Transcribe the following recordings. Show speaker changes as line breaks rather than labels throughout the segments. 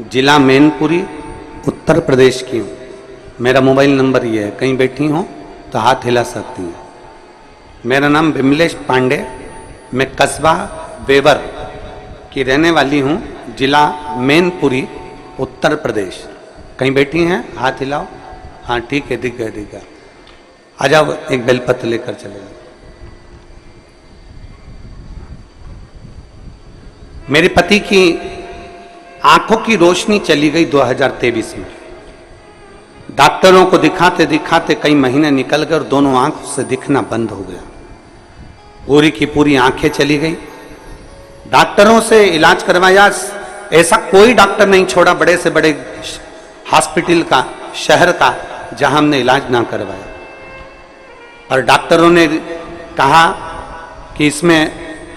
जिला मैनपुरी, उत्तर प्रदेश की हूँ। मेरा मोबाइल नंबर ये है, कहीं बैठी हो तो हाथ हिला सकती हैं। मेरा नाम विमलेश पांडे, मैं कस्बा वेवर की रहने वाली हूँ, जिला मैनपुरी, उत्तर प्रदेश। कहीं बैठी हैं, हाथ हिलाओ। हाँ ठीक है, दिख गया। आ जाओ, एक बेलपत्र लेकर चले जाओ। मेरे पति की आंखों की रोशनी चली गई 2023 में। डॉक्टरों को दिखाते दिखाते कई महीने निकल गए और दोनों आंखों से दिखना बंद हो गया। पूरी की पूरी आंखें चली गई। डॉक्टरों से इलाज करवाया, ऐसा कोई डॉक्टर नहीं छोड़ा बड़े से बड़े हॉस्पिटल का, शहर का, जहां हमने इलाज ना करवाया। और डॉक्टरों ने कहा कि इसमें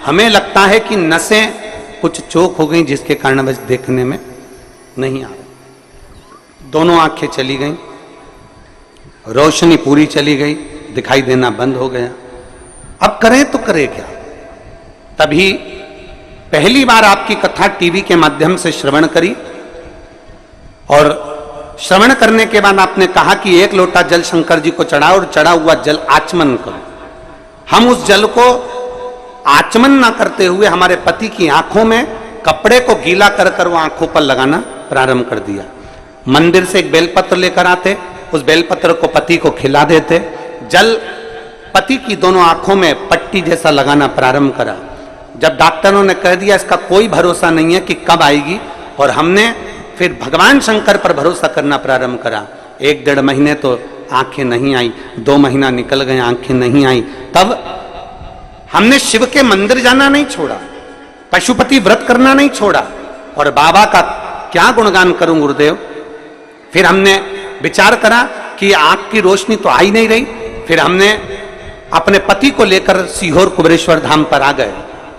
हमें लगता है कि नसें कुछ चोक हो गई, जिसके कारण बस देखने में नहीं आ रहा। दोनों आंखें चली गई, रोशनी पूरी चली गई, दिखाई देना बंद हो गया। अब करें तो करें क्या? तभी पहली बार आपकी कथा टीवी के माध्यम से श्रवण करी, और श्रवण करने के बाद आपने कहा कि 1 लोटा जल शंकर जी को चढ़ाओ और चढ़ा हुआ जल आचमन करो। हम उस जल को आचमन ना करते हुए हमारे पति की आंखों में कपड़े को गीला कर वो आंखों पर लगाना प्रारंभ कर दिया। मंदिर से एक बेलपत्र लेकर आते, उस बेलपत्र को पति को खिला देते, जल पति की दोनों आंखों में पट्टी जैसा लगाना प्रारंभ करा। जब डॉक्टरों ने कह दिया इसका कोई भरोसा नहीं है कि कब आएगी, और हमने फिर भगवान शंकर पर भरोसा करना प्रारंभ करा। 1-1.5 महीने तो आंखें नहीं आई, 2 महीना निकल गए, आंखें नहीं आई। तब हमने शिव के मंदिर जाना नहीं छोड़ा, पशुपति व्रत करना नहीं छोड़ा, और बाबा का क्या गुणगान करूं गुरुदेव। फिर हमने विचार करा कि आंख की रोशनी तो आ ही नहीं रही। फिर हमने अपने पति को लेकर सीहोर कुबेरेश्वर धाम पर आ गए,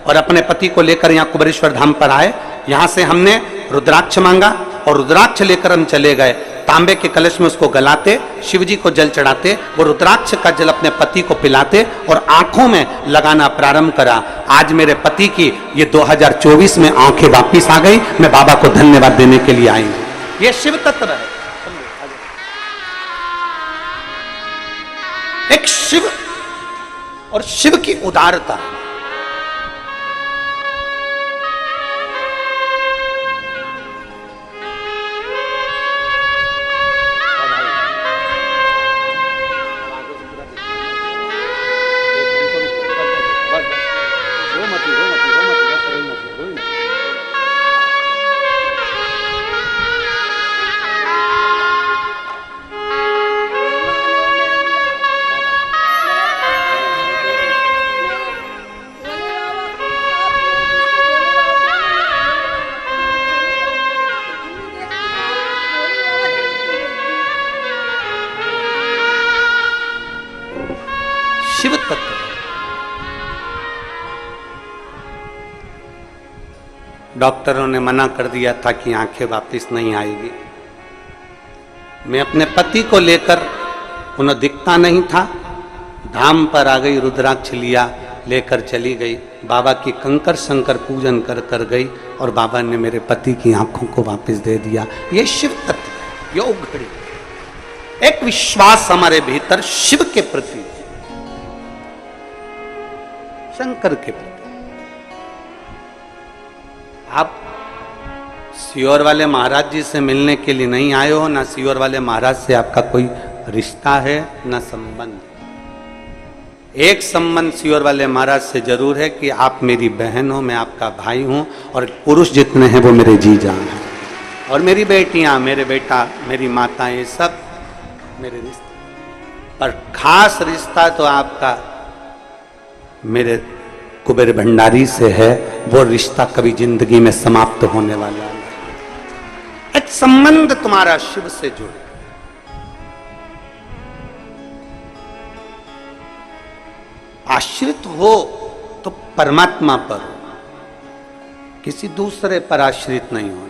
और अपने पति को लेकर यहाँ कुबेरेश्वर धाम पर आए। यहाँ से हमने रुद्राक्ष मांगा, और रुद्राक्ष लेकर हम चले गए। तांबे के कलश में उसको गलाते, शिव जी को जल चढ़ाते, वो रुद्राक्ष का जल अपने पति को पिलाते और आंखों में लगाना प्रारंभ करा। आज मेरे पति की ये 2024 में आंखें वापिस आ गई। मैं बाबा को धन्यवाद देने के लिए आई हूं। ये शिव तत्व है, एक शिव और शिव की उदारता। शिव तत्व। डॉक्टरों ने मना कर दिया था कि आंखें वापस नहीं आएगी। मैं अपने पति को लेकर, उन्हें दिखता नहीं था, धाम पर आ गई, रुद्राक्ष लिया, लेकर चली गई। बाबा की कंकर शंकर पूजन कर गई, और बाबा ने मेरे पति की आंखों को वापस दे दिया। ये शिव तत्व, योग घड़ी, एक विश्वास हमारे भीतर शिव के प्रति, शंकर के प्रति। आप सीहोर वाले महाराज जी से मिलने के लिए नहीं आए हो, ना सीहोर वाले महाराज से आपका कोई रिश्ता है, ना संबंध। एक संबंध सीहोर वाले महाराज से जरूर है कि आप मेरी बहन हो, मैं आपका भाई हूं, और पुरुष जितने हैं वो मेरे जीजा हैं, और मेरी बेटियां, मेरे बेटा, मेरी माताएं, सब मेरे रिश्ते। पर खास रिश्ता तो आपका मेरे कुबेर भंडारी से है। वो रिश्ता कभी जिंदगी में समाप्त होने वाला है। एक संबंध तुम्हारा शिव से जुड़े। आश्रित हो तो परमात्मा पर हो, किसी दूसरे पर आश्रित नहीं हो।